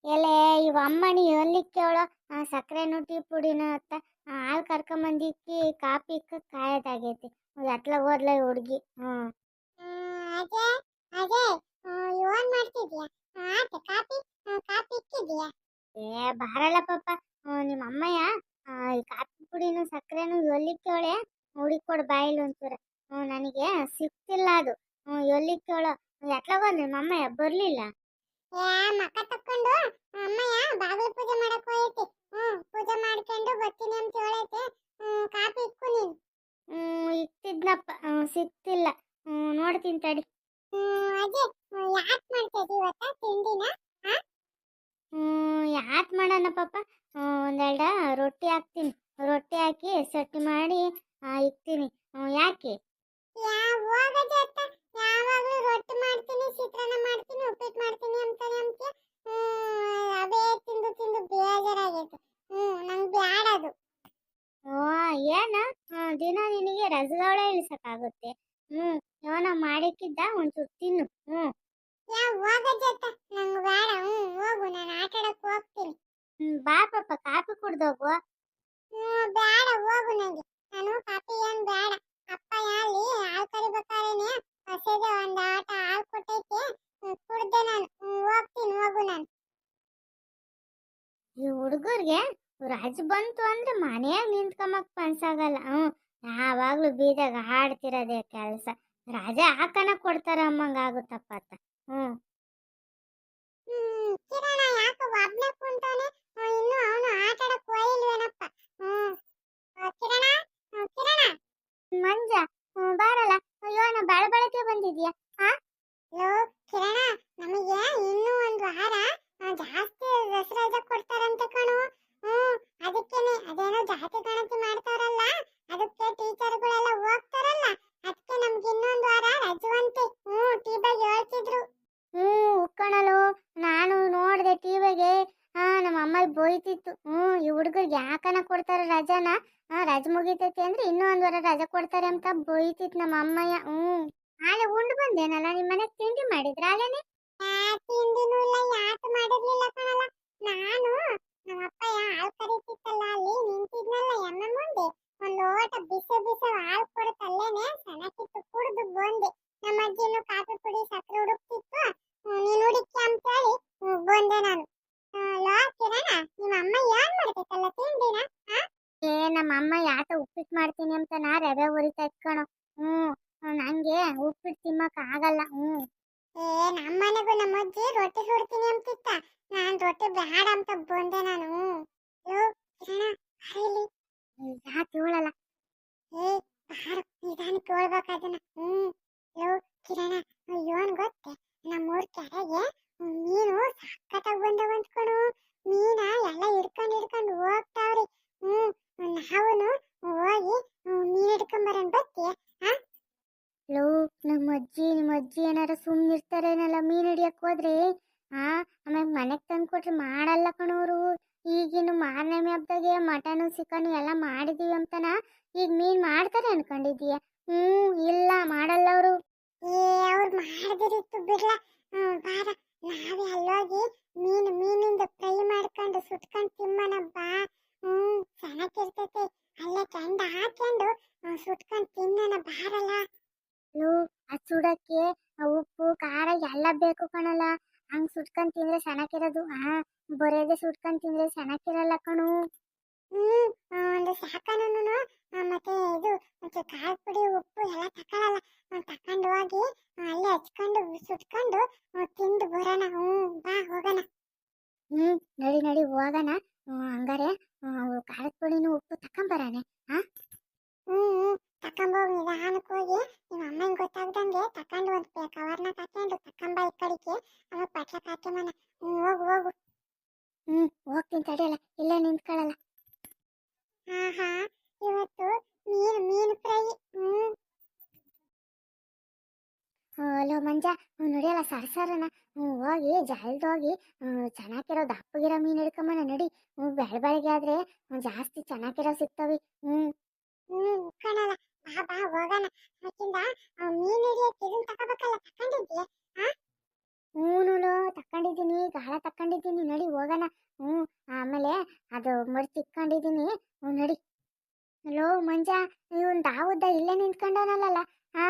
ಎಲೆ ಇವ ಅಮ್ಮನಿ ಎಲ್ಲಿಕ್ಕೆ ಅವಳು ಸಕ್ಕರೆನು ಟೀ ಪುಡಿನ ಅತ್ತ ಹಾಲು ಕರ್ಕೊಂಬಂದಿಕ್ಕಿ ಕಾಪಿ ಕಾಯದಾಗೈತಿ ಎತ್ಲ ಹೋದ್ಲ ಈ ಹುಡ್ಗಿ. ಅಜಯ್ ಅಜಯ್ ಏನ್ ಮಾಡ್ತಿದ್ಯಾ? ಆತ ಕಾಪಿ ಕಾಪಿ ಇಕ್ಕಿದ್ಯಾ? ಏ ಬಾರಲ್ಲ ಪಾಪ. ನಿಮ್ಮ ಅಮ್ಮಯ್ಯ ಈ ಕಾಪಿ ಪುಡಿನು ಸಕ್ಕರೆನು ಎಲ್ಲಿಕ್ಕವಳೆ ಹುಡಿಕೊಡು ಬಾಯಿಲ್ ಒಂಚೂರ. ನನಗೆ ಸಿಕ್ತಿಲ್ಲ ಅದು. ಎಲ್ಲಿಕ್ಕವಳು ಎತ್ಲ ಹೋದ್ ನಿಮ್ಮ ಅಮ್ಮಯ್ಯ ಬರ್ಲಿಲ್ಲ. ಮಕ್ಕ ತಕ್ಕೊಂಡು ಅಮ್ಮಯ್ಯ ಬಾಗಿಲು ಪೂಜೆ ಮಾಡಕ್ ಹೋಯ್ತಿ. ಪೂಜೆ ಮಾಡ್ಕೊಂಡು ಬರ್ತೀನಿ ಅಂತ ಹೇಳೈತೆ. ಕಾಪಿ ಇಕ್ಕು ನೀನು. ಇಕ್ತಿದ್ನಪ್ಪ, ಸಿಕ್ತಿಲ್ಲ. ನೋಡ್ತೀನಿ ತಡಿ. ಅಜಯ್ ಯಾಕ್ ಮಾಡ್ತಾ ಇದೀಯ ಇವತ್ತ ತಿಂಡಿನ? ಯಾತ್ ಮಾಡೋಣ ಪಾಪ. ಒಂದೆರಡ ರೊಟ್ಟಿ ಹಾಕ್ತೀನಿ. ರೊಟ್ಟಿ ಹಾಕಿ ಸಟ್ಟಿ ಮಾಡಿ ಇಕ್ತೀನಿ. ಯಾಕೆ? ಹೋಗದೆ ಅತ್ತ, ಯಾವಾಗ್ಲೂ ರೊಟ್ಟಿ ಮಾಡ್ತೀನಿ, ಚಿತ್ರಾನ್ನ ಮಾಡ್ತೀನಿ, ಉಪ್ಪಿಟ್ಟು ಮಾಡ್ತೀನಿ ಅಂತಾನೆ ಅಂತೀಯ. ಅವೇ ತಿಂದು ತಿಂದು ಬೇಜಾರಾಗೈತೆ. ನಂಗೆ ಬ್ಯಾಡ ಅದು. ಓ ಏನ ದಿನ ನಿನಗೆ ರಸಗೌಳ ಇಳಿಸಕ್ಕಾಗುತ್ತೆ? ಇವನ ಮಾಡಿಕ್ಕಿದ್ದ ಒಂಚೂರು ತಿನ್ನು. ಹೋಗದೆ ಅತ್ತ, ನಂಗೆ ಬೇಡ. ಹೋಗು, ನಾನು ಆಟ ಆಡಕ್ ಹೋಗ್ತೀನಿ. ಬಾ ಪಾಪ, ಕಾಫಿ ಕುಡ್ದೋಗು. ಬೇಡ, ಹೋಗು. ನಾನು ಕಾಫಿ ಏನ್ ಬೇಡ. ಅಪ್ಪ ಅಲ್ಲಿ ಹಾಲು ಕರಿಬೇಕಾರೇನೆ ಹೊಸದ ಒಂದ್ ಆಟ ಹಾಲು ಕೊಟ್ಟೈತೆ, ಕುಡ್ದೆ ನಾನು. ಹೋಗ್ತೀನಿ, ಹೋಗು ನಾನು. ಈ ಹುಡುಗರ್ಗೆ ರಜ್ ಬಂತು ಅಂದ್ರೆ ಮನೆಯಾಗ ನಿಂತ್ಕೊಂಬಕ್ ಮನ್ಸಾಗಲ್ಲ. ಯಾವಾಗ್ಲೂ ಬೀದಾಗ ಹಾಡ್ತಿರೋದೇ ಕೆಲಸ. ರಜೆ ಹಾಕನ ಕೊಡ್ತಾರ ಅಮ್ಮಂಗ ಆಗುತ್ತಪ್ಪ ಅಂತ. ಕಿರಣ ಯಾಕೆ ಒಬ್ನೇ ಕುಂತಾನೆ? ಇನ್ನು ಅವನು ಆಟ ಆಡಕ್ ಹೋಗಿಲ್ವೇನಪ್ಪ? ಕಿರಣ, ಕಿರಣ. ಮಂಜ, ಬಾರಲ್ಲ. ಅಯ್ಯೋ ನಾ ಬೆಳಬೆಳಗ್ಗೆ ಬಂದಿದ್ಯಾ? ಲೋ ಕಿರಣ, ನಮಗೆ ಇನ್ನೂ ಒಂದು ವಾರ ಜಾಸ್ತಿ ದಸರಾ ಕೊಡ್ತಾರಂತೆ ಕಣು. ಅದಕ್ಕೇನೆ ಅದೇನೋ ಜಾತಿ ಗಣತಿ ಮಾಡ್ತಾರಲ್ಲ, ಅದಕ್ಕೆ ಟೀಚರ್ಗಳೆಲ್ಲ ಹೋಗ್ತಾರಲ್ಲ, ಅದಕ್ಕೆ ನಮ್ಗೆ ಇನ್ನೊಂದು ವಾರ ರಜವಂತೆ. ಟೀ ಬಗ್ಗೆ ಹೇಳ್ತಿದ್ರು. ಉಕ್ಕಣಲು ನಾನು ನೋಡ್ದೆ ಟಿವಿಗೆ. ನಮ್ಮ ಅಮ್ಮ ಬೋಯ್ತಿತ್ತು. ಈ ಹುಡುಗರಿಗೆ ಯಾಕನ ಕೊಡ್ತಾರ ರಜಾನ? ರಜೆ ಮುಗಿತೈತಿ ಅಂದ್ರೆ ಇನ್ನೂ ಒಂದ್ ವಾರ ರಜೆ ಕೊಡ್ತಾರೆ ಅಂತ ಬೋಯ್ತಿತ್ತು ನಮ್ಮ ಅಮ್ಮಯ್ಯ. ನಾಳೆ ಉಂಡು ಬಂದೇನಲ್ಲ, ನಿಮ್ಮ ಮನೆಗೆ ತಿಂಡಿ ಮಾಡಿದ್ರ ಅಲ್ಲೇನೆ? ತಿಂಡಿನೂ ಇಲ್ಲ, ಯಾಕೆ ಮಾಡಿರ್ಲಿಲ್ಲ ಕಣಲ್ಲ. ನಾನು ನಮ್ಮ ಅಪ್ಪಯ್ಯ ಹಾಲು ಕರೀತಿತ್ತಲ್ಲ, ಅಲ್ಲಿ ನಿಂತಿದ್ನಲ್ಲ ಎಮ್ಮೆ ಮುಂದೆ. ಒಂದ್ ಲೋಟ ಬಿಸಿ ಬಿಸಿ ಹಾಲು ಕೊಡುತ್ತಲ್ಲೇನೆ, ಸಣ್ಣಕ್ಕಿತ್ತು, ಕುಡಿದು ಬಂದೆ. ನಮ್ಮ ಅಜ್ಜಿನೂ ಕಾಫಿ ಪುಡಿ ಸಕ್ಕರೆ ಹುಡುಕ್ತಿತ್ತು, ನೀನು ಹುಡುಕಿ ಅಂತ ಹೇಳಿ ಬಂದೆ ನಾನು. ಲೋ ಕಿರಣ, ನಿಮ್ಮ ಅಮ್ಮ ಏನ್ ಮಾಡ್ತೈತಲ್ಲ ತಿಂಡಿನ? ನಮ್ಮ ಅಮ್ಮ ಯಾತ ಉಪ್ಪಿಟ್ಟು ಮಾಡ್ತೀನಿ ಅಂತ ನಾ ರವೆ ಉರಿತಾ ಇಟ್ಕಣೋ. ನಂಗೆ ಉಪ್ಪಿಟ್ಟು ತಿಮ್ಮಕ್ ಆಗಲ್ಲ. ನಮ್ಮನೆಗೂ ನಮ್ಮ ಅಜ್ಜಿ ರೊಟ್ಟಿ ಸುಡ್ತೀನಿ ಅಂತಿತ್ತ, ನಾನ್ ರೊಟ್ಟಿ ಬೇಡ ಅಂತ ಬಂದೆ ನಾನು. ಲೋ ಕಿರಣ, ಹರಿಲಿ. ಯಾಕೆ ಹೇಳಲ್ಲ? ಬಾರ, ನಿಧಾನಕ್ಕೆ ಹೇಳ್ಬೇಕದನ್ನ. ಲೋ ಕಿರಣ, ಏನ್ ಗೊತ್ತೆ, ನಮ್ಮೂರ್ ಕೆರೆಗೆ ಮೀನು ಸಕ್ಕತ್ತಾಗ ಬಂದವ ಅಂದ್ಕೊಣು. ಮೀನ ಎಲ್ಲ ಹಿಡ್ಕೊಂಡು ಹೋಗ್ತಾವ್ರಿ. ನಾವುನು ಹೋಗಿ ಮೀನ್ ಹಿಡ್ಕೊಂಬರನ್ ಬತ್ತಿ? ಲೋ, ನಿಮ್ಮ ಅಜ್ಜಿ ಏನಾರ ಸುಮ್ಮನಿರ್ತಾರೇನಲ್ಲ ಮೀನ್ ಹಿಡಿಯಕ್ ಹೋದ್ರೆ. ಆಮೇಲೆ ಮನೆಗ್ ತಂದು ಕೊಟ್ರೆ ಮಾಡಲ್ಲ ಕಣೋರು. ಈಗಿನ್ನು ಮಾರನೇ ಹಬ್ಬದಾಗೆ ಮಟನು ಚಿಕನು ಎಲ್ಲ ಮಾಡಿದೀವಿ ಅಂತನ ಈಗ ಮೀನ್ ಮಾಡ್ತಾರೆ ಅನ್ಕೊಂಡಿದೀಯ? ಇಲ್ಲ, ಮಾಡಲ್ಲ ಅವರು. ಅವ್ರು ಮಾಡಿದಿರಿತ್ತು ಬಿಡ್ಲ. ಬಾರ, ನಾವೇ ಅಲ್ಲೋಗಿ ಮೀನಿಂದ ಫ್ರೈ ಮಾಡ್ಕೊಂಡು ಸುಟ್ಕೊಂಡು ತಿಮ್ಮನ ಬಾ. ಚೆನ್ನಾಗಿರ್ತೈತೆ. ಅಲ್ಲೇ ಕೆಂಡ ಹಾಕೊಂಡು ಸುಟ್ಕೊಂಡು ತಿನ್ನನ ಬಾರಲ್ಲ. ಅದ್ ಸುಡಕ್ಕೆ ಉಪ್ಪು ಖಾರ ಎಲ್ಲ ಬೇಕು ಕಣಲ್ಲ. ಹಂಗ್ ಸುಟ್ಕೊಂಡ್ ತಿಂದ್ರೆ ಚೆನ್ನಾಗಿರೋದು. ಬರೆಯದೆ ಸುಟ್ಕೊಂಡ್ ತಿಂದ್ರೆ ಚೆನ್ನಾಗಿರಲ್ಲ ಕಣು. ಒಂದು ಸಾಕನು ಮತ್ತೆ ಇದು ಮತ್ತೆ ಖಾರ ಪುಡಿ ಉಪ್ಪು ಎಲ್ಲ ತಕೊಳ್ಳಲ್ಲ. ತಕೊಂಡು ಹೋಗಿ ಅಲ್ಲೇ ಹಚ್ಕೊಂಡು ಸುಟ್ಕೊಂಡು ತಿಂದು ಬರೋಣ. ಬಾ ಹೋಗೋಣ. ನಡಿ ನಡಿ ಹೋಗೋಣ. ಹಂಗಾರೆ ಖಾರದ ಪುಡಿನೂ ಉಪ್ಪು ತಕೊಂಬರಾನೆ. ತಕೊಂಬೋಗಿ ನಿಧಾನಕ್ಕೆ ಹೋಗಿ ನಿಮ್ಮ ಅಮ್ಮಂಗೆ ಗೊತ್ತಾಗ್ದಂಗೆ ತಕೊಂಡು ಒಂದು ಕವರ್ನ ತಕೊಂಡು ತಕೊಂಬ ಈ ಕಡೆಗೆ. ಆಮೇಲೆ ಪಟ್ಲ ಕಾಕೆಮನ. ಹೋಗು ಹೋಗು. ಹೋಗ್ತೀನಿ ತಡಿಯಲ್ಲ, ಇಲ್ಲೇ ನಿಂತ್ಕೊಳ್ಳಲ್ಲ. ಇವತ್ತು ಮೀನು ಫ್ರೈ. ಲೋ ಮಂಜ, ನಡಿಯಲ್ಲ ಸರ್ಸರನ. ಹೋಗಿ ಜಲ್ದೋಗಿ ಚೆನ್ನಾಗಿರೋ ದಪ್ಪಗಿರೋ ಮೀನು ಹಿಡ್ಕೊಂಬನ ನಡಿ. ಬೆಳಬೆಳಗ್ಗೆ ಆದ್ರೆ ಜಾಸ್ತಿ ಚೆನ್ನಾಗಿರೋ ಸಿಗ್ತವಿ. ಕಣಲ್ಲ, ಬಾ ಬಾ ಹೋಗೋಣ. ಯಾಕಿಂದ ಮೀನು ಹಿಡಿಯಕ್ಕೆ ಇದನ್ನ ತಗೋಬೇಕಲ್ಲ, ತಕೊಂಡಿದ್ಯಾ? ಹ್ಞೂನುಲೋ ತಕೊಂಡಿದ್ದೀನಿ, ಗಾಳ ತಕೊಂಡಿದ್ದೀನಿ, ನಡಿ ಹೋಗೋಣ. ಹ್ಞೂ ಆಮೇಲೆ ಅದು ಮಡ್ಚಿ ಇಕ್ಕೊಂಡಿದ್ದೀನಿ. ಹ್ಞೂ ನಡಿ. ಲೋ ಮಂಜ, ಇವನ್ ದಾವುದ್ದ ಇಲ್ಲೇ ನಿಂತ್ಕೊಂಡವನಲ್ಲ. ಹಾ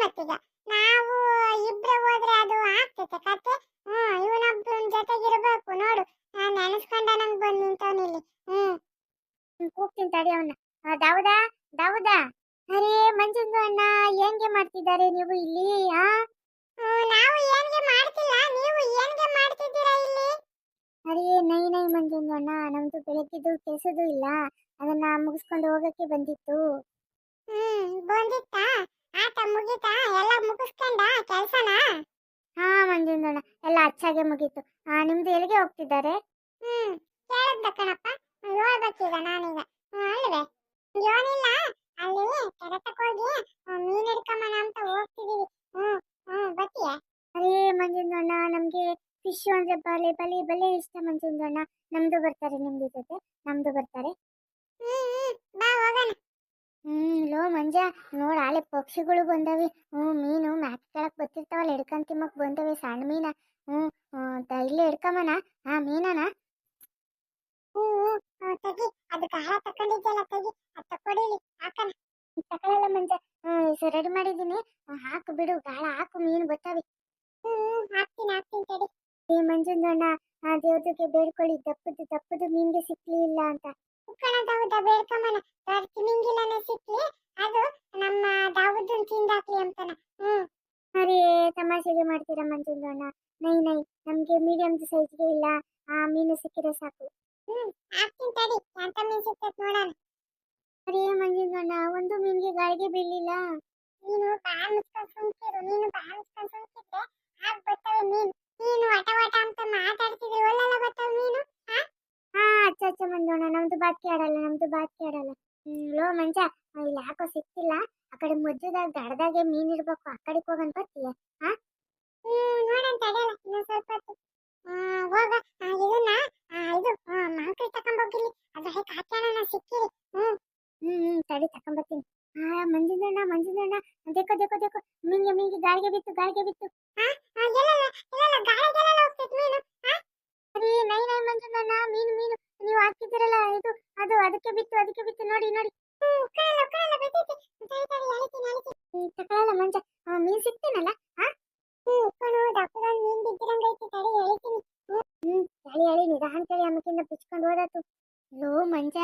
ಮತ್ತೀಗ ನಾವು ಇಬ್ರು ಹೋದ್ರೆ ಅದು ಆಗ್ತೈತೆ ಕತೆ. ಇವನೊಬ್ಬನ ಜೊತೆಗಿರ್ಬೇಕು ನೋಡು. ನಾನು ನೆನೆಸ್ಕೊಂಡ ನಂಗೆ ಬಂದು ನಿಂತವನಿಲ್ಲಿ. ಕೂಗ್ತೀನಿ ತಡಿ ಅವನ್ನ. ದಾವುದಾ, ದಾವುದಾ. ಅರೇ ಮಂಜಂದು ಅಣ್ಣ, ಹೆಂಗೆ ಮಾಡ್ತಿದ್ದಾರೆ ನೀವು ಇಲ್ಲಿ? ಆ ನಾವು ಏನ್ಗೆ ಮಾಡ್ತಿಲ್ಲ, ನೀವು ಏನ್ಗೆ ಮಾಡ್ತಿದ್ದೀರಾ ಇಲ್ಲಿ? ಅರೇ ನೈ ನೈ ಮಂಜಂದು ಅಣ್ಣ, ನಮ್ದು ಬೆಳಗ್ಗಿದ್ದು ಕೆಲಸದು ಇಲ್ಲ, ಅದನ್ನ ಮುಗಿಸ್ಕೊಂಡು ಹೋಗಕ್ಕೆ ಬಂದಿತ್ತು. ಬಂದಿತ್ತಾ? ಆಟ ಮುಗೀತಾ? ಎಲ್ಲ ಮುಗಿಸ್ಕೊಂಡ ಕೆಲ್ಸನ? ಹಾ ಮಂಜಂದು ಅಣ್ಣ, ಎಲ್ಲ ಅಚ್ಚಾಗೆ ಮುಗೀತು. ನಿಮ್ದು ಎಲ್ಲಿಗೆ ಹೋಗ್ತಿದ್ದಾರೆ? ಕೇಳದ್ದ ಕಣಪ್ಪ, ಹೇಳ್ಬೇಕೀಗ ನಾನೀಗ. ಅಲ್ವೇ ಏನಿಲ್ಲ, ಅಲ್ಲಿ ಕೆರೆತಕ್ಕೋಗಿ ಮೀನ್ ಹಿಡ್ಕೊಂಬನ ಅಂತ ಹೋಗ್ತಿದೀವಿ. ಬತ್ತೀಯ? ಅರೇ ಮಂಜಂದು ಅಣ್ಣ, ನಮ್ಗೆ ಫಿಶ್ ಅಂದ್ರೆ ಬಲೆ ಬಲೆ ಬಲೆ ಇಷ್ಟ ಮಂಜಂದು ಅಣ್ಣ. ನಮ್ದು ಬರ್ತಾರೆ, ನಿಮ್ದು ಜೊತೆ ನಮ್ದು ಬರ್ತಾರೆ. ಬಾ ಹೋಗೋಣ. ಲೋ ಮಂಜ, ನೋಡ ಆಲೆ ಪಕ್ಷಿಗಳು ಬಂದವೆ. ಮೀನು ಮ್ಯಾಕ್ ಕೆಳಕ್ ಬತ್ತಿರ್ತಾವಲ್ಲ, ಹಿಡ್ಕೊಂಡ್ ತಿಮ್ಮಕ್ ಬಂದವೆ ಸಣ್ಣ ಮೀನ. ಇಲ್ಲೇ ಹಿಡ್ಕೊಂಬನ ಮೀನನ. ತೆಗಿ, ಅದು ಗಾಳ ತಕೊಂಡಿದ್ದಲ್ಲ, ತೆಗಿ, ಅದು ತಕೊಡಿಲಿ, ಹಾಕಣ. ತಗೊಳಲ್ಲ ಮಂಜ, ರೆಡಿ ಮಾಡಿದ್ದೀನಿ. ಹಾಕು ಬಿಡು, ಗಾಳ ಹಾಕು, ಮೀನು ಬತ್ತಾವೆ. ಹಾಕ್ತೀನಿ ತಡಿ. ಏ ಮಂಜಂದು ಅಣ್ಣ, ದೇವ್ರಿಗೆ ಬೇಡ್ಕೊಳ್ಳಿ, ದಪ್ಪದು ದಪ್ಪದು ಮೀನ್ಗೆ ಸಿಕ್ಲಿ ಇಲ್ಲ ಅಂತ. ಉಕ್ಕಣ ದಾವುದ ಬೇಡ್ಕೊಂಬನ, ದೊಡ್ಡ ತಿಮಿಂಗಿಲನೆ ಸಿಕ್ಲಿ, ಅದು ನಮ್ಮ ದಾವುದನ್ ತಿಂದಾಕ್ಲಿ ಅಂತಾನ. ಅರೇ ತಮಾಷೆಗೆ ಮಾಡ್ತೀರಾ ಮಂಜಂದು ಅಣ್ಣ. ನೈ ನೈ, ನಮ್ಗೆ ಮೀಡಿಯಂ ಸೈಜ್ಗೆ ಇಲ್ಲ, ಮೀನು ಸಿಕ್ಕಿದ್ರೆ ಸಾಕು. ಹಾಕ್ತೀನಿ ತಡಿ, ಎಂತ ಮೀನ್ ಸಿಕ್ತೈತ್ ನೋಡೋಣ. ಅರೇ ಮಂಜಂದು ಅಣ್ಣ, ಒಂದು ಮೀನ್ಗೆ ಗಾಳಿಗೆ ಬೀಳಿಲ್ಲ. ನೀನು ಬಾಯಿ ಮುಚ್ಕೊಂಡು ಸುಮ್ಕಿರು, ನೀನು ಬಾಯಿ ಮುಚ್ಕೊಂಡು ಸುಮ್ಕಿದ್ರೆ ಆಗ ಬರ್ತವೆ ಮೀನು. ನೀನು ವಟ ವಟ ಅಂತ ಮಾತಾಡ್ತಿದ್ರೆ ಒಳ್ಳೆಲ್ಲ ಬರ್ತವೆ ಮೀನು. ಅಚ್ಚ ಅಚ್ಚ ಮಂಜು ಅಣ್ಣ, ನಮ್ದು ಬಾತ್ಕೆ ಆಡಲ್ಲ, ನಮ್ದು ಬಾತ್ಕೆ ಆಡಲ್ಲ. ಲೋ ಮಂಜ, ಇಲ್ಲಿ ಯಾಕೋ ಸಿಕ್ತಿಲ್ಲ. ಆ ಕಡೆ ಮಧ್ಯದಾಗ ದಡದಾಗೆ ಮೀನ್ ಇರ್ಬೇಕು, ಆ ಕಡೆಗೆ ಹೋಗನ್ ಬರ್ತೀಯ? ನೋಡಂತ ತಡೆಯಲ್ಲ, ಇನ್ನೊಂದ್ ಸ್ವಲ್ಪ ಹೊತ್ತು ಹೋಗ. ಇದನ್ನ ಇದು ಮಾಂಕಳಿ ತಕೊಂಡೋಗಿರ್ಲಿ, ಅದ್ರ ಹೇಗೆ ಹಾಕ್ಯಾಣ ಸಿಕ್ಕಿರಿ. ತಡಿ ತಕೊಂಬರ್ತೀನಿ. ಮಂಜುಂದಣ್ಣ ಮಂಜುಂದಣ್ಣ, ದೇಕೋ ದೇಕೋ ದೇಕೋ, ಮೀನ್ಗೆ ಮೀನ್ಗೆ ಗಾಳಿಗೆ ಬಿತ್ತು, ಗಾಳಿಗೆ ಬಿತ್ತು. ಅರೇ ನೈ ನೈ ಮಂಜುಂದಣ್ಣ, ಮೀನು ಮೀನು ನೀವು ಹಾಕಿದ್ದೀರಲ್ಲ, ಇದು ಅದು ಅದಕ್ಕೆ ಬಿತ್ತು, ಅದಕ್ಕೆ ಬಿತ್ತು, ನೋಡಿ ನೋಡಿ. ತಗೊಳಲ್ಲ ಮಂಜ, ಮೀನ್ ಸಿಕ್ತೇನಲ್ಲ. ಹೇಳಿ ಹೇಳಿ ನಿಧಾನ ಕೇಳಿ, ಅಮ್ಮಕ್ಕಿಂದ ಬಿಚ್ಕೊಂಡು ಹೋದತ್ತು. ಲೋ ಮಂಜ,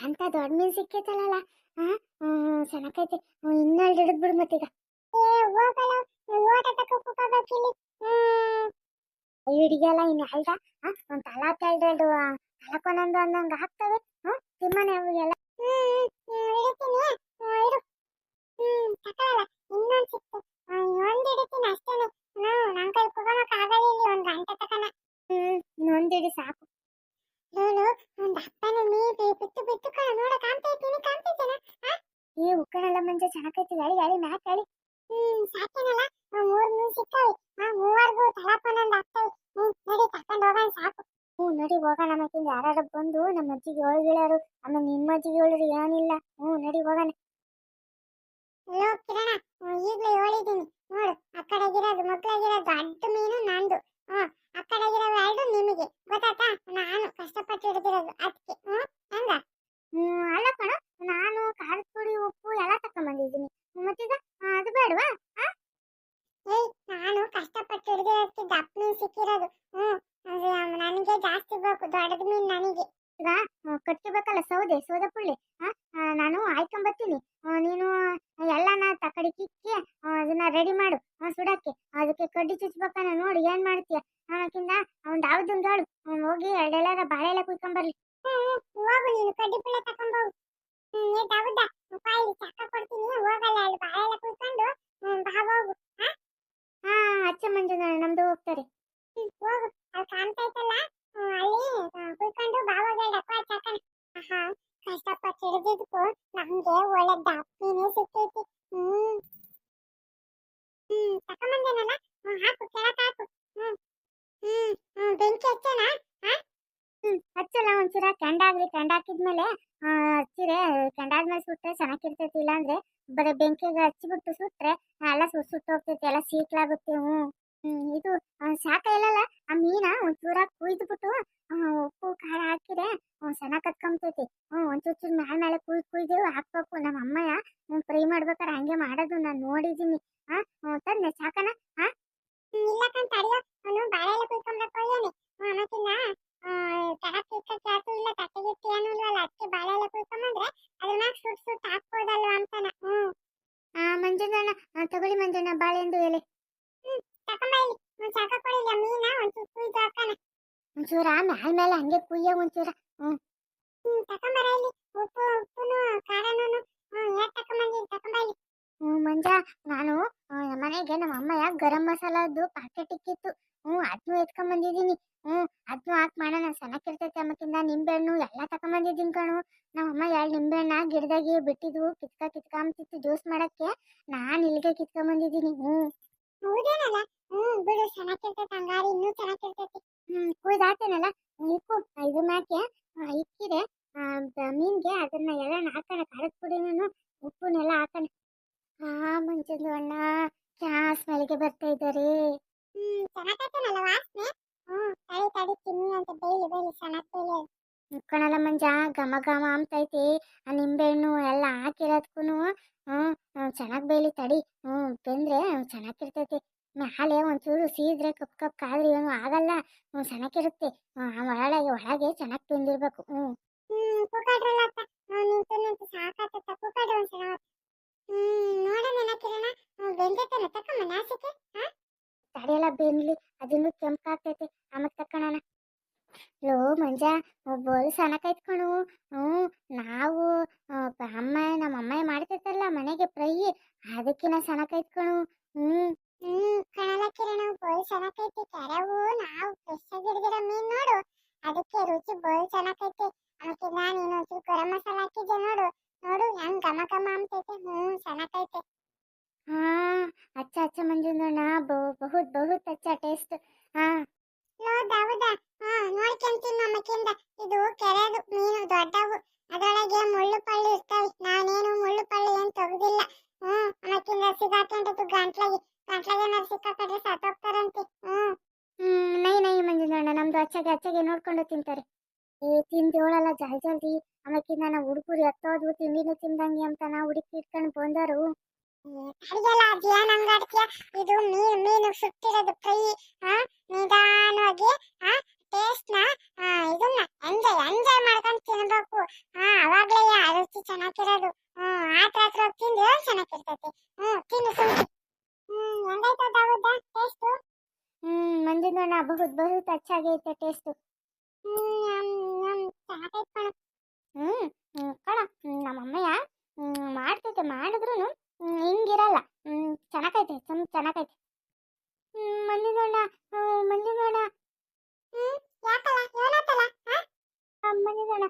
ಎಂತ ದೊಡ್ಡ ಮೀನ್ ಸಿಕ್ಕೈತಲ್ಲ. ಸಣ್ಣಕೈತೆ, ಇನ್ನೆರಡು ಹಿಡಿದ್ ಬಿಡು ಮತ್ತೀಗ. ಹಿಡಿಯಲ್ಲ ಇನ್ನು ಅಲ್ದ. ಒಂದ್ ತಲಾಕೆರಡು ತಲಕೊಂದೊಂದು ಅಂದಂಗ ಹಾಕ್ತವೆ. ತಿಮ್ಮನೆ ಅವೆಲ್ಲ. ಇನ್ನೊಂದಿಡಿ ಸಾಕು. ಏ ಉಕ್ಕಣಲ್ಲ ಮಂಜ, ಚೆನ್ನಾಗೈತಿ. ಹೇಳಿ ಹೇಳಿ ಮ್ಯಾಕ್ ಹೇಳಿ. ಸಾಕೇನಲ್ಲ, ಮೂರ್ ಮೀನ್ ಸಿಕ್ಕವೆ, ಮೂವರ್ಗೂ ತಲಾಕೊಂದೊಂದು ಆಗ್ತವೆ. ನಡಿ ತಕೊಂಡ್ ಹೋಗೋಣ ಸಾಕು. ನಡಿ ಹೋಗೋಣ. ಮತ್ತಿಂದ ಯಾರು ಬಂದು ನಮ್ಮ ಅಜ್ಜಿಗೆ ಹೋಳಿಗೆಳಾರು, ಆಮೇಲೆ ನಿಮ್ಮ ಅಜ್ಜಿಗೆ ಹೇಳಿದ್ರು ಏನಿಲ್ಲ. ನಡಿ ಹೋಗೋಣ. ಅಯ್ಯೋ ಕಿರಣ, ಈಗ್ಲೇ ಹೇಳಿದೀನಿ ನೋಡು, ಆ ಕಡೆಗಿರೋದು ಮಗ್ಳಾಗಿರೋದು ದೊಡ್ಡ ಮೀನು ನಂದು. ಆ ಕಡೆಗಿರೋ ಎರಡು ನಿಮಗೆ ಗೊತ್ತಾತಾ? ನಾನು ಕಷ್ಟಪಟ್ಟು ಹಿಡಿದಿರೋದು ಅದಕ್ಕೆ. ಹಂಗ ಅಲ್ಲ ಕಣ, ನಾನು ಖಾರದ ಪುಡಿ ಉಪ್ಪು ಎಲ್ಲ ತಕೊಂಡ್ಬಂದಿದ್ದೀನಿ. ಮತ್ತೀಗ ಅದು ಬೇಡವಾ? ನಾನು ಕಷ್ಟಪಟ್ಟು ಹಿಡಿದಿರೋದಕ್ಕೆ ದಪ್ಪ ಮೀನ್ ಸಿಕ್ಕಿರೋದು. ನನಗೆ ಜಾಸ್ತಿ ಬೇಕು, ದೊಡ್ಡದ ಮೀನ್ ನನಗೆ. ಈಗ ಕಟ್ಕೋಬೇಕಲ್ಲ ಸೌದೆ ಪುಳ್ಳಿ. ನಾನು ಆಯ್ಕೊಂಬರ್ತೀನಿ. ನೀನು ಎಲ್ಲನ ತಕಡಿ ಕಿಕ್ಕಿ ಅದನ್ನ ರೆಡಿ ಮಾಡು ಸುಡಕ್ಕೆ. ಅದಕ್ಕೆ ಕಡ್ಡಿ ಚುಚ್ಬೇಕನ್ನ ನೋಡಿ ಏನ್ ಮಾಡ್ತೀಯ. ಆಕಿಂದ ಅವ್ನ್ ಯಾವ್ದೊಂದು ಹೇಳು, ಹೋಗಿ ಎರಡೆಲ್ಲ ಬಾಳೆ ಎಲ್ಲ ಕುಯ್ಕೊಂಬರ್ಲಿ. ಹೋಗು, ನೀನು ಕಡ್ಡಿ ಪುಳ್ಳ ತಕೊಂಬೋಗು. ಹೌದಾ, ಇಲ್ಲಿ ಚಕ್ಕ ಕೊಡ್ತೀನಿ, ಹೋಗಲ್ಲ ಅಲ್ಲಿ ಬಾಳೆ ಎಲ್ಲ ಕುಯ್ಕೊಂಡು ಬಾ ಹೋಗು. ಅಚ್ಚ ಮಂಜುನ ನಮ್ದು ಹೋಗ್ತಾರೆ. ಹೋಗು, ಅಲ್ಲಿ ಕಾಣ್ತಾ ಇತ್ತಲ್ಲ, ಅಲ್ಲಿ ಕುಯ್ಕೊಂಡು ಬಾವಾಗ ಡಕ್ಕ ಚಕ್ಕನ. ಕಷ್ಟಪಟ್ಟು ಹಿಡಿದಿದ್ದಕ್ಕೂ ನಮ್ಗೆ ಒಳ್ಳೆ ದಪ್ಪಿನೇ ಸಿಕ್ಕೈತಿ. ತಕೊಂಬಂದೇನಲ್ಲ, ಹಾಕು, ಕೆಳಕ್ ಹಾಕು. ಬೆಂಕಿ ಹಚ್ಚೋಣ. ಹಚ್ಚಲ್ಲ, ಒಂಚೂರ ಕೆಂಡಾಗ್ಲಿ. ಕೆಂಡಾಕಿದ್ಮೇಲೆ ಹಚ್ಚಿರೆ, ಕೆಂಡಾದ್ಮೇಲೆ ಸುಟ್ರೆ ಚೆನ್ನಾಗಿರ್ತೈತಿ. ಇಲ್ಲ ಅಂದ್ರೆ ಬರೀ ಬೆಂಕಿಗೆ ಹಚ್ಚಿಬಿಟ್ಟು ಸುಟ್ರೆ ಎಲ್ಲ ಸುಟ್ಟು ಹೋಗ್ತೈತಿ, ಎಲ್ಲ ಸೀಟ್ಲಾಗುತ್ತೆ. ಇದು ಶಾಖ ಇಲ್ಲಲ್ಲ ಆ ಮೀನ ಒಂಚೂರ ಕುಯ್ದ್ಬಿಟ್ಟು ಉಪ್ಪು ಖಾರ ಹಾಕಿದ್ರೆ ಚೆನ್ನಾಗಿ ಕತ್ಕೊಂಬತೈತಿ. ಒಂಚೂರು ಚೂರು ಮ್ಯಾಲ ಕುಯ್ದು ಕುಯ್ದು ಹಾಕ್ಬೇಕು. ನಮ್ಮ ಅಮ್ಮಯ್ಯ ಫ್ರೈ ಮಾಡ್ಬೇಕಾರೆ ಹಂಗೆ ಮಾಡೋದು ನಾನು ನೋಡಿದ್ದೀನಿ. ತಂದೆ ಶಾಖನ. ಹಾ ಇಲ್ಲ ಕಣ್ ತಡಿಯೋ ಅವನು ಬಾಳೆ ಎಲ್ಲ ಕುಯ್ಕೊಂಬರಕ್ ಹೋಗ್ಯಾನೆ ಆಮೇಕಿನ್ನ ತಡಕ್ ಇಕ್ಕಕ್ಕೆ ಆತು ಇಲ್ಲ ತಟ್ಟೆಗಿಟ್ಟು ಏನು ಇಲ್ವಲ್ಲ ಅದಕ್ಕೆ ಬಾಳೆ ಎಲ್ಲ ಕುಯ್ಕೊಂಬಂದ್ರೆ ಅದ್ರ ಮ್ಯಾಗ ಸುಟ್ ಸುಟ್ ಹಾಕ್ಬೋದಲ್ವಾ ಅಂತಾನ. ಮಂಜುನಣ್ಣ ತಗೊಳ್ಳಿ ಮಂಜಣ್ಣ ಬಾಳೆಂದು ಎಲೆ ತಕೊಂಬ ಇಲ್ಲಿ ಒಂದ್ ಶಾಖ ಕೊಡಿಲ್ಲ ಮೀನ ಒಂಚೂರು ಕುಯ್ದು ಹಾಕೋಣ. ಒಂಚೂರ ಮ್ಯಾಲ ಮೇಲೆ ಹಂಗೆ ಕುಯ್ಯ ಒಂಚೂರ. ತಕೊಂಬರ ಇಲ್ಲಿ ಉಪ್ಪುನು ಖಾರನೂ ಯಾಕೆ ತಕೊಂಬಂದಿ ತಕೊಂಬ ಇಲ್ಲಿ. ಮಂಜ ನಾನು ಮನೆಗೆ ನಮ್ಮ ಅಮ್ಮಯ್ಯ ಗರಂ ಮಸಾಲದ್ದು ಪ್ಯಾಕೆಟ್ ಇಕ್ಕಿತ್ತು. ಅದನ್ನು ಎತ್ಕೊಂಬಂದಿದ್ದೀನಿ. ಅದನ್ನು ಹಾಕಿ ಮಾಡೋಣ ಚೆನ್ನಾಗಿರ್ತೈತೆ. ಅಮ್ಮಕ್ಕಿಂತ ನಿಂಬೆಹಣ್ಣು ಎಲ್ಲ ತಕೊಂಬಂದಿದ್ದೀನಿ ಕಣು. ನಮ್ಮ ಅಮ್ಮ 2 ನಿಂಬೆಹಣ್ಣ ಗಿಡದಾಗಿ ಬಿಟ್ಟಿದ್ವು ಕಿತ್ಕೊಂಬತ್ತಿತ್ತು ಜ್ಯೂಸ್ ಮಾಡಕ್ಕೆ. ನಾನು ಇಲ್ಲಿಗೆ ಕಿತ್ಕೊಂಬಂದಿದ್ದೀನಿ. ಹೌದೇನಲ್ಲ ಬಿಡು ಚೆನ್ನಾಗಿರ್ತೈತೆ ಹಂಗಾರೆ ಇನ್ನೂ ಚೆನ್ನಾಗಿರ್ತೈತಿ. ಕುಯ್ದಾತೇನಲ್ಲ ಇಕ್ಕು ಇದ್ರ ಮ್ಯಾಕೆ ಇಕ್ಕಿದೆ ಮೀನ್ಗೆ ಅದನ್ನ ಎಲ್ಲ ಹಾಕೋಣ. ಖಾರದ ಪುಡಿನೂ ಉಪ್ಪುನೆಲ್ಲ ಹಾಕೋಣ. ಮಂಜುಂದು ಅಣ್ಣ ಕ್ಯಾ ಸ್ಮೆಲ್ಗೆ ಬರ್ತಾ ಇದ್ದಾರೆ. ಚೆನ್ನಾಗೈತೇನಲ್ಲ ವಾಸನೆ. ತಡಿ ತಡಿ ತಿನ್ನಿ ಅಂತ ಬೇಲಿ ಬೇಲಿ ಚೆನ್ನಾಗಿ ಬೇಲಿ ಅದು. ಮುಕ್ಕಣಲ್ಲ ಮಂಜ ಘಮ ಘಮ ಅಂತೈತಿ. ಆ ನಿಂಬೆಹಣ್ಣು ಎಲ್ಲ ಹಾಕಿರೋದ್ಕು ಚೆನ್ನಾಗಿ ಬೇಲಿ ತಡಿ. ಬೆಂದ್ರೆ ಚೆನ್ನಾಗಿರ್ತೈತಿ. ಮ್ಯಾಲೆ ಒಂಚೂರು ಸೀದ್ರೆ ಕಪ್ ಕಪ್ ಕಾದ್ರೆ ಏನು ಆಗಲ್ಲ. ಚೆನ್ನಾಗಿರುತ್ತೆ. ಒಳಗೆ ಚೆನ್ನಾಗಿ ತಿಂದಿರ್ಬೇಕು. ಕೂಕಾಡ್ರಲ್ಲ ಅತ್ತ ನಿಂತು ನಿಂತು ಸಾಕಾತ ಕೂಕಾಡ್ರಿ ಒಂದ್ಸಲ. ನೋಡೋಣ ಕಿರಣ ಬೆಂದೈತೇನ ತಕ್ಕಮ್ಮ ನಾಸಿಕೆ. ತಡೆಯಲ್ಲ ಬೆನ್ಲಿ ಅದನ್ನು ಕೆಂಪಾಗ್ತೈತಿ ಆಮೇಲೆ ತಕ್ಕಣನ. ಲೋ ಮಂಜ ಬೋಲ್ ಸನಕೈತ್ ಕಣು. ನಾವು ನಮ್ಮ ಅಮ್ಮ ಮಾಡ್ತೈತಲ್ಲ ಮನೆಗೆ ಫ್ರೈ ಅದಕ್ಕಿನ ಸನಕೈತ್ ಕಣು. ಕಣಲ ಕಿರಣ ಬೋಲ್ ಚೆನ್ನಾಗೈತಿ ಕೆರವು ನಾವು ಫ್ರೆಶ್ ಆಗಿ ಹಿಡಿದಿರೋ ಮೀನ್ ನೋಡು ಅದಕ್ಕೆ ರುಚಿ ಬೋಲ್ ಚೆನ್ನಾಗೈತಿ. ಅದಕ್ಕೆ ನೀನು ಒಂಚೂರು ಗರಂ ಮಸಾಲ ಹಾಕಿದ್ದೆ ನೋಡು ನೋಡು ಹೆಂಗ್ ಘಮ ಘಮ ಅಂತೈತೆ. ಚೆನ್ನಾಗೈತೆ. अच्छा अच्छा ಮಂಜುಂದಣ್ಣ ಬಹುತ್ ಬಹುತ್ अच्छा ಟೇಸ್ಟ್. ಲೋ ದಾವುದ ನೋಡ್ಕೊಂತೀನಿ ಅಮ್ಮಕ್ಕಿಂದ ಇದು ಕೆರೆದು ಮೀನು ದೊಡ್ಡವು ಅದರೊಳಗೆ ಮುಳ್ಳು ಪಳ್ಳಿ ಇರ್ತಾವೆ. ನಾನೇನು ಮುಳ್ಳು ಪಳ್ಳಿ ಏನು ತೆಗ್ದಿಲ್ಲ. ಅಮ್ಮಕ್ಕಿಂದ ಸಿಗಾಕೊಂಡಿದ್ದು ಗಂಟ್ಲಾಗಿ ಏನಾದ್ರು ಸಿಕ್ಕಾಕೊಂಡ್ರೆ ಸತ್ತೋಗ್ತಾರಂತೆ. ನೈ ನೈ ಮಂಜುಂದಣ್ಣ ನಮ್ದು ಅಚ್ಚಾಗೆ ನೋಡ್ಕೊಂಡು ತಿಂತಾರೆ. ತಿಂದೇಳಲ್ಲ ಜಲ್ದಿ. ಆಮೇಕಿಂದ ನಾವು ಹುಡುಗರು ಎತ್ತೋದು ತಿಂಡಿನೂ ತಿಂದಂಗೆ ಅಂತ ನಾವು ಹುಡುಕಿ ಇಟ್ಕೊಂಡು ಬಂದರು. ಅಡಿಗೆಲ್ಲ ಅದೇನ್ ಹಂಗಾಡ್ತೀಯ ಇದು ಮೀನು ಸುಟ್ಟಿರೋದು ಫ್ರೈ. ನಿಧಾನವಾಗಿ ಟೇಸ್ಟ್ ನ ಇದನ್ನ ಎಂಜಾಯ್ ಮಾಡ್ಕೊಂಡು ತಿನ್ಬೇಕು. ಅವಾಗ್ಲೇ ರುಚಿ ಚೆನ್ನಾಗಿರೋದು. ಆತ್ರ ತಿಂದು ಚೆನ್ನಾಗಿರ್ತೈತಿ. ತಿನ್ನು ಸುಮ್ನೆ. ಹೆಂಗೈತೆ ದಾವುದ ಟೇಸ್ಟ್? ಮಂಜುಂದಣ್ಣ ಬಹುತ್ ಬಹುತ್ ಅಚ್ಚಾಗೈತೆ ಟೇಸ್ಟ್. ಚೆನ್ನಾಗೈತೆ ಕಣ. ಕಣ ನಮ್ಮ ಅಮ್ಮಯ್ಯ ಮಾಡ್ತೈತೆ ಮಾಡಿದ್ರು ಹಿಂಗಿರಲ್ಲ. ಚೆನ್ನಾಗೈತೆ ಚೆನ್ನಾಗೈತೆ. ಮಂಜುಂದಣ್ಣ ಯಾಕಲ್ಲ ಏನಾತಲ್ಲ? ಮಂಜುಂದಣ್ಣ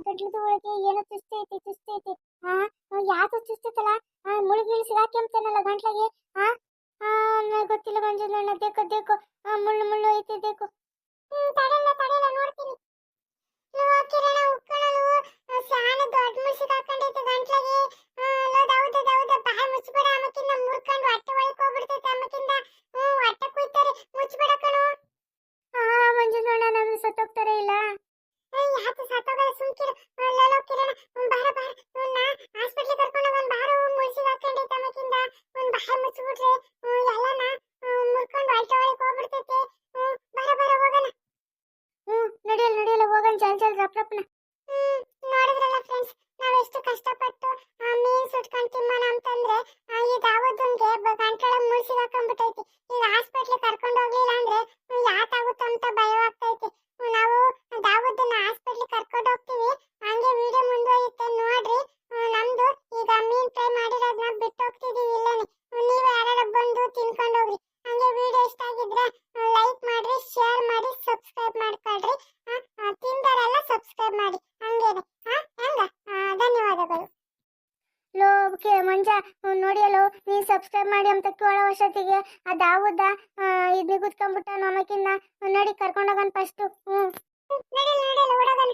ಗಡ್ಲದ ಒಳಗೆ ಏನೋ ಚುಸ್ತೈತಿ. ಯಾವ್ದು ಚುಸ್ತೈತಲ್ಲ ಮುಳುಗಿಳಿ ಸಿಗಾಕ್ಯಂತನಲ್ಲ ಗಂಟ್ಲಾಗೆ. ಗೊತ್ತಿಲ್ಲ ಮಂಜುಂದಣ್ಣ ದೇಕೋ ಮುಳ್ಳು ಐತಿ ದೇಕೋ. ತಡೆಯಲ್ಲ ನೋಡ್ತೀನಿ. ಕಿರಣ ಉಕ್ಕಳಲು ಸಾನ ದೊಡ್ಡ ಮುಸಿ ಹಾಕೊಂಡೈತೆ ಗಂಟ್ಲಾಗೆ. ದಾವುದ ಬಾಯಿ ಮುಚ್ಚಬೇಡ ಅಮ್ಮಕ್ಕಿಂದ ಮುರ್ಕೊಂಡು ಹೊಟ್ಟೆ ಒಳಗೆ ಹೋಗ್ಬಿಡ್ತೈತೆ ಅಮ್ಮಕ್ಕಿಂದ. ಹೊಟ್ಟೆ ಕುಯ್ತಾರೆ ಮುಚ್ಚಬೇಡ ಕಣು. ಮಂಜುಂದಣ್ಣ ನಮ್ಗೆ ಸತ್ತೋಗ್ತಾರೆ ಇಲ್ಲ. ಯಾಕೆ ಸತ್ತೋಗಲ್ಲ ಸುಮ್ಕಿರು. ಲೋ ಕಿರಣ ಬಾರ ಹಾಸ್ಪಿಟ್ಲಿಗೆ ಕರ್ಕೊಂಡು ಹೋಗೋಣ ಬಾರು. ಮುಸಿ ಹಾಕೊಂಡೈತೆ ಅಮ್ಮಕ್ಕಿಂದ ಬಾಯಿ ಮುಚ್ಚಿಬಿಟ್ರೆ ಎಲ್ಲನ ಮುರ್ಕೊಂಡು ಹೊಟ್ಟೆ ಒಳಗೆ ಹೋಗ್ಬಿಡ್ತೈತೆ. ಬಾರ ಹೋಗೋಣ. ನಡಿಯಲ್ಲ ಹೋಗೋಣ ಜಲ್ ರಪ್ರಪ್ನ. ನೋಡಿದ್ರಲ್ಲ ಫ್ರೆಂಡ್ಸ್ ನಾವೆಷ್ಟು ಕಷ್ಟಪಟ್ಟು ಮೀನ್ ಸುಟ್ಕೊಂಡು ತಿನ್ನೋಣ ಅಂತಂದ್ರೆ ಈ ದಾವೂದನ್ಗೆ ಗಂಟೊಳಗೆ ಮುಳ್ಸಿಗೆ ಹಾಕೊಂಡ್ಬಿಟ್ಟೈತಿ. ಈಗ ಹಾಸ್ಪಿಟ್ಲಿಗೆ ಕರ್ಕೊಂಡು ಹೋಗ್ಲಿಲ್ಲ ಅಂದ್ರೆ ಯಾಕಾಗುತ್ತೋ ಅಂತ ಭಯವಾಗ್ತೈತಿ. ನಾವು ದಾವೂದನ್ನ ಹಾಸ್ಪಿಟ್ಲಿಗೆ ಕರ್ಕೊಂಡು ಹೋಗ್ತೀವಿ. ಹಂಗೆ ವಿಡಿಯೋ ಮುಂದುವರಿಯುತ್ತೆ ನೋಡ್ರಿ. ನಮ್ದು ಈಗ ಮೀನ್ ಫ್ರೈ ಮಾಡಿರೋದನ್ನ ಬಿಟ್ಟು ಹೋಗ್ತಿದೀವಿ ಇಲ್ಲೇನೆ. ನೀವು ಯಾರು ಬಂದು ತಿನ್ಕೊಂಡು ಹೋಗ್ರಿ. ಹಂಗೆ ವಿಡಿಯೋ ಇಷ್ಟ ಆಗಿದ್ರೆ ಲೈಕ್ ಮಾಡ್ರಿ, ಶೇರ್ ಮಾಡಿ, ಸಬ್ಸ್ಕ್ರೈಬ್ ಮಾಡ್ಕೊಳ್ರಿ. ತಿಂದರೆಲ್ಲ ಸಬ್ಸ್ಕ್ರೈಬ್ ಮಾಡಿ ಹಂಗೇನೆ. ಹೆಂಗ ಧನ್ಯವಾದಗಳು. ಲೋ ಮಂಜ ನೋಡಿಯಲ್ಲೋ ನೀ ಸಬ್ಸ್ಕ್ರೈಬ್ ಮಾಡಿ ಅಂತ ಕೇಳೋ ವರ್ಷತ್ತಿಗೆ ಆ ದಾವುದ ಇದನ್ನ ಕುತ್ಕೊಂಡ್ಬಿಟ್ಟ ನಮಕಿನ್ನ ನಡಿ ಕರ್ಕೊಂಡೋಗನ್ ಫಸ್ಟ್. ನಡಿ ಓಡೋಗಣ.